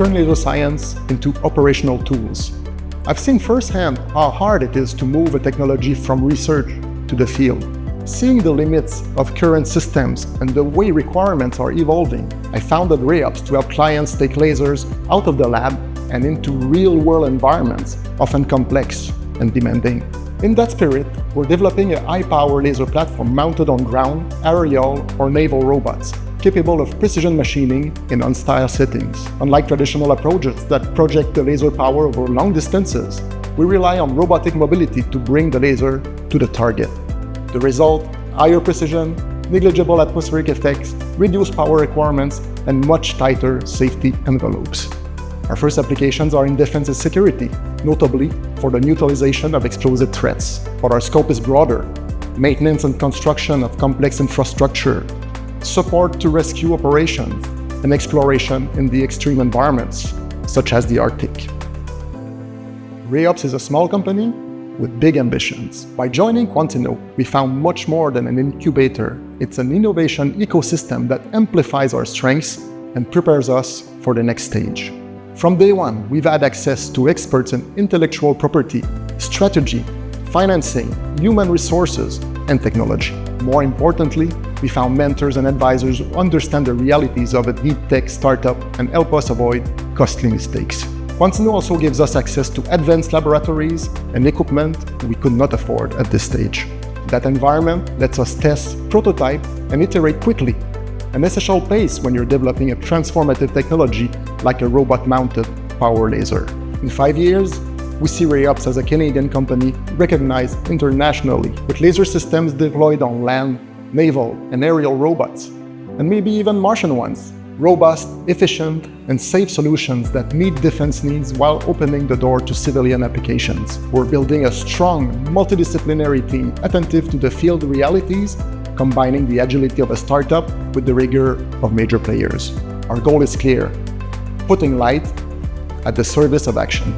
turn laser science into operational tools. I've seen firsthand how hard it is to move a technology from research to the field. Seeing the limits of current systems and the way requirements are evolving, I founded Rayops to help clients take lasers out of the lab and into real-world environments, often complex and demanding. In that spirit, we're developing a high-power laser platform mounted on ground, aerial, or naval robots, capable of precision machining in unstyle settings. Unlike traditional approaches that project the laser power over long distances, we rely on robotic mobility to bring the laser to the target. The result: higher precision, negligible atmospheric effects, reduced power requirements, and much tighter safety envelopes. Our first applications are in defense and security, notably for the neutralization of explosive threats. But our scope is broader: maintenance and construction of complex infrastructure, support to rescue operations, and exploration in the extreme environments, such as the Arctic. Rayops is a small company with big ambitions. By joining Quantino, we found much more than an incubator. It's an innovation ecosystem that amplifies our strengths and prepares us for the next stage. From day one, we've had access to experts in intellectual property, strategy, financing, human resources, and technology. More importantly, we found mentors and advisors who understand the realities of a deep tech startup and help us avoid costly mistakes. Quantino also gives us access to advanced laboratories and equipment we could not afford at this stage. That environment lets us test, prototype, and iterate quickly, an essential pace when you're developing a transformative technology like a robot-mounted power laser. In 5 years, we see Rayops as a Canadian company recognized internationally, with laser systems deployed on land, naval, and aerial robots, and maybe even Martian ones. Robust, efficient, and safe solutions that meet defense needs while opening the door to civilian applications. We're building a strong, multidisciplinary team attentive to the field realities, combining the agility of a startup with the rigor of major players. Our goal is clear: putting light at the service of action.